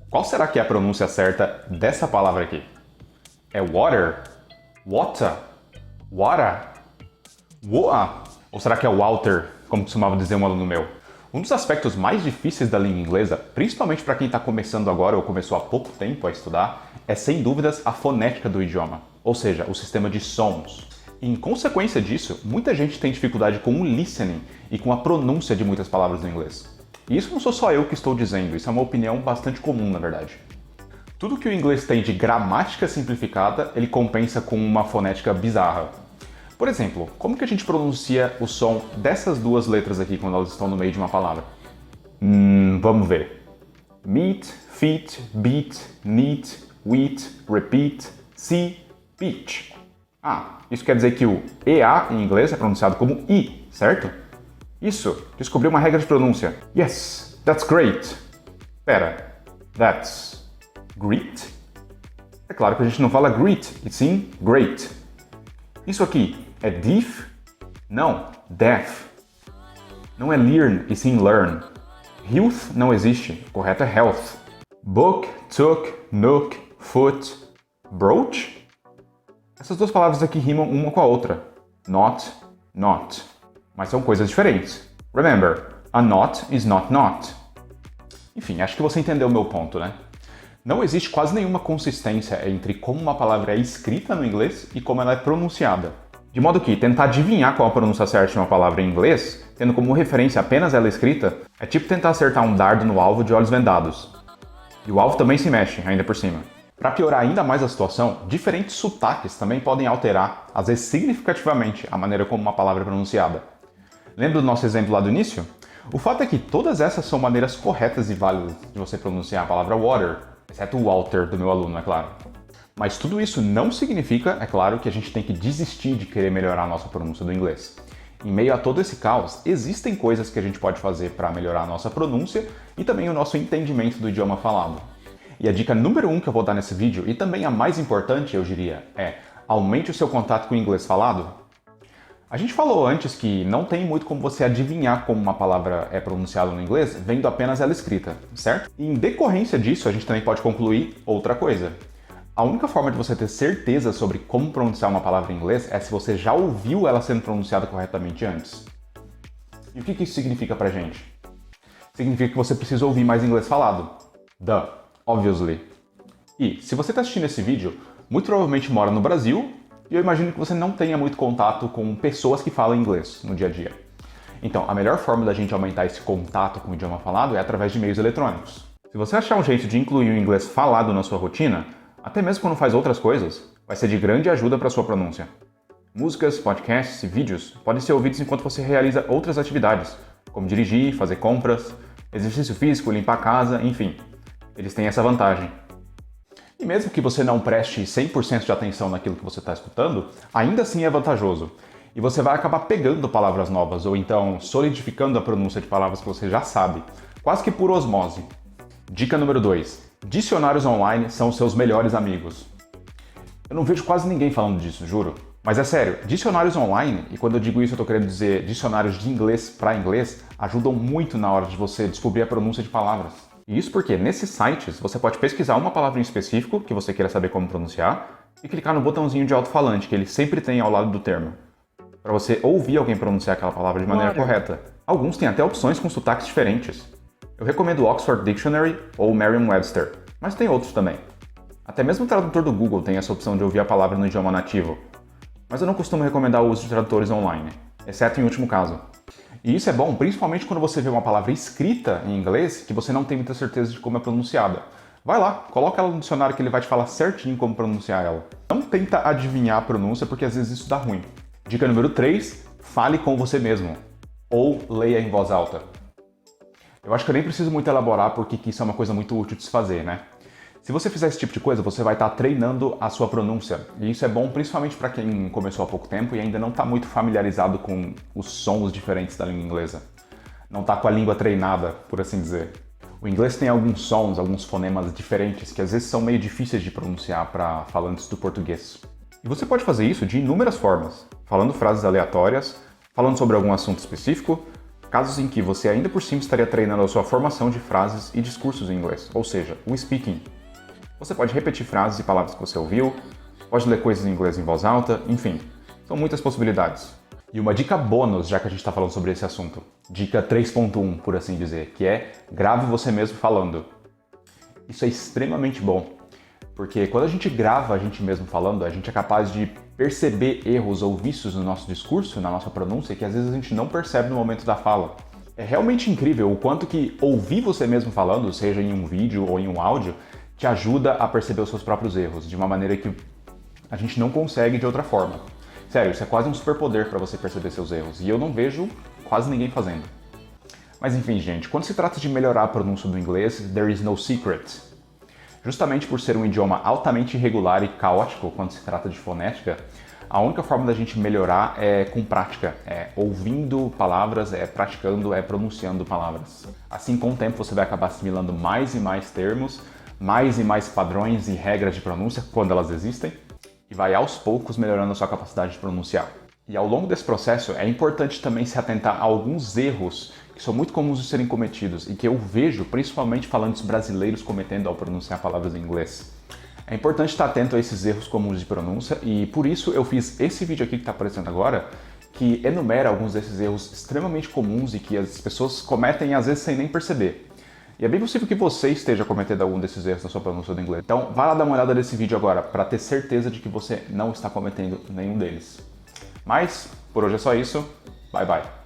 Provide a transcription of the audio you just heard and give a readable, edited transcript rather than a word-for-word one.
Qual será que é a pronúncia certa dessa palavra aqui? É water? Water? Water? Woa? Ou será que é Walter, como costumava dizer um aluno meu? Um dos aspectos mais difíceis da língua inglesa, principalmente para quem está começando agora ou começou há pouco tempo a estudar, é sem dúvidas a fonética do idioma, ou seja, o sistema de sons. Em consequência disso, muita gente tem dificuldade com o listening e com a pronúncia de muitas palavras no inglês. E isso não sou só eu que estou dizendo, isso é uma opinião bastante comum, na verdade. Tudo que o inglês tem de gramática simplificada, ele compensa com uma fonética bizarra. Por exemplo, como que a gente pronuncia o som dessas duas letras aqui quando elas estão no meio de uma palavra? Vamos ver. Meet, feet, beat, neat, wheat, repeat, see, beach. Isso quer dizer que o EA em inglês é pronunciado como I, certo? Isso, descobri uma regra de pronúncia. Yes, that's great. Pera, that's great? É claro que a gente não fala greet, e sim great. Isso aqui é deaf? Não, deaf. Não é learn, e sim learn. Health não existe, o correto é health. Book, took, nook, foot, brooch? Essas duas palavras aqui rimam uma com a outra. Not, not. Mas são coisas diferentes. Remember, a not is not not. Enfim, acho que você entendeu o meu ponto, né? Não existe quase nenhuma consistência entre como uma palavra é escrita no inglês e como ela é pronunciada. De modo que tentar adivinhar qual a pronúncia certa de uma palavra em inglês, tendo como referência apenas ela escrita, é tipo tentar acertar um dardo no alvo de olhos vendados. E o alvo também se mexe, ainda por cima. Para piorar ainda mais a situação, diferentes sotaques também podem alterar, às vezes significativamente, a maneira como uma palavra é pronunciada. Lembra do nosso exemplo lá do início? O fato é que todas essas são maneiras corretas e válidas de você pronunciar a palavra water, exceto o Walter do meu aluno, é claro. Mas tudo isso não significa, é claro, que a gente tem que desistir de querer melhorar a nossa pronúncia do inglês. Em meio a todo esse caos, existem coisas que a gente pode fazer para melhorar a nossa pronúncia e também o nosso entendimento do idioma falado. E a dica número 1 que eu vou dar nesse vídeo, e também a mais importante, eu diria, é aumente o seu contato com o inglês falado. A gente falou antes que não tem muito como você adivinhar como uma palavra é pronunciada no inglês vendo apenas ela escrita, certo? E em decorrência disso, a gente também pode concluir outra coisa. A única forma de você ter certeza sobre como pronunciar uma palavra em inglês é se você já ouviu ela sendo pronunciada corretamente antes. E o que isso significa pra gente? Significa que você precisa ouvir mais inglês falado. Duh, obviously. E se você está assistindo esse vídeo, muito provavelmente mora no Brasil, e eu imagino que você não tenha muito contato com pessoas que falam inglês no dia a dia. Então, a melhor forma da gente aumentar esse contato com o idioma falado é através de meios eletrônicos. Se você achar um jeito de incluir o inglês falado na sua rotina, até mesmo quando faz outras coisas, vai ser de grande ajuda para a sua pronúncia. Músicas, podcasts e vídeos podem ser ouvidos enquanto você realiza outras atividades, como dirigir, fazer compras, exercício físico, limpar a casa, enfim. Eles têm essa vantagem. E mesmo que você não preste 100% de atenção naquilo que você está escutando, ainda assim é vantajoso. E você vai acabar pegando palavras novas, ou então solidificando a pronúncia de palavras que você já sabe, quase que por osmose. Dica número 2. Dicionários online são os seus melhores amigos. Eu não vejo quase ninguém falando disso, juro. Mas é sério, dicionários online, e quando eu digo isso eu estou querendo dizer dicionários de inglês para inglês, ajudam muito na hora de você descobrir a pronúncia de palavras. E isso porque nesses sites você pode pesquisar uma palavra em específico que você queira saber como pronunciar e clicar no botãozinho de alto-falante que ele sempre tem ao lado do termo, para você ouvir alguém pronunciar aquela palavra de maneira correta. Alguns têm até opções com sotaques diferentes. Eu recomendo o Oxford Dictionary ou Merriam-Webster, mas tem outros também. Até mesmo o tradutor do Google tem essa opção de ouvir a palavra no idioma nativo. Mas eu não costumo recomendar o uso de tradutores online, exceto em último caso. E isso é bom principalmente quando você vê uma palavra escrita em inglês que você não tem muita certeza de como é pronunciada. Vai lá, coloca ela no dicionário que ele vai te falar certinho como pronunciar ela. Não tenta adivinhar a pronúncia porque às vezes isso dá ruim. Dica número 3, fale com você mesmo. Ou leia em voz alta. Eu acho que eu nem preciso muito elaborar porque isso é uma coisa muito útil de se fazer, né? Se você fizer esse tipo de coisa, você vai estar treinando a sua pronúncia. E isso é bom principalmente para quem começou há pouco tempo e ainda não está muito familiarizado com os sons diferentes da língua inglesa. Não está com a língua treinada, por assim dizer. O inglês tem alguns sons, alguns fonemas diferentes que às vezes são meio difíceis de pronunciar para falantes do português. E você pode fazer isso de inúmeras formas. Falando frases aleatórias, falando sobre algum assunto específico, Casos em que você ainda por cima estaria treinando a sua formação de frases e discursos em inglês, ou seja, o speaking. Você pode repetir frases e palavras que você ouviu, pode ler coisas em inglês em voz alta, enfim, são muitas possibilidades. E uma dica bônus, já que a gente está falando sobre esse assunto, dica 3.1, por assim dizer, que é grave você mesmo falando. Isso é extremamente bom, porque quando a gente grava a gente mesmo falando, a gente é capaz de perceber erros ou vícios no nosso discurso, na nossa pronúncia, que às vezes a gente não percebe no momento da fala. É realmente incrível o quanto que ouvir você mesmo falando, seja em um vídeo ou em um áudio, te ajuda a perceber os seus próprios erros, de uma maneira que a gente não consegue de outra forma. Sério, isso é quase um superpoder para você perceber seus erros, e eu não vejo quase ninguém fazendo. Mas enfim, gente, quando se trata de melhorar a pronúncia do inglês, there is no secret. Justamente por ser um idioma altamente irregular e caótico quando se trata de fonética, a única forma da gente melhorar é com prática, é ouvindo palavras, é praticando, é pronunciando palavras. Assim, com o tempo, você vai acabar assimilando mais e mais termos, mais e mais padrões e regras de pronúncia, quando elas existem, e vai aos poucos melhorando a sua capacidade de pronunciar. E ao longo desse processo é importante também se atentar a alguns erros que são muito comuns de serem cometidos e que eu vejo principalmente falantes brasileiros cometendo ao pronunciar palavras em inglês. É importante estar atento a esses erros comuns de pronúncia e por isso eu fiz esse vídeo aqui que está aparecendo agora, que enumera alguns desses erros extremamente comuns e que as pessoas cometem às vezes sem nem perceber. E é bem possível que você esteja cometendo algum desses erros na sua pronúncia do inglês. Então, vai lá dar uma olhada nesse vídeo agora, para ter certeza de que você não está cometendo nenhum deles. Mas, por hoje é só isso. Bye, bye.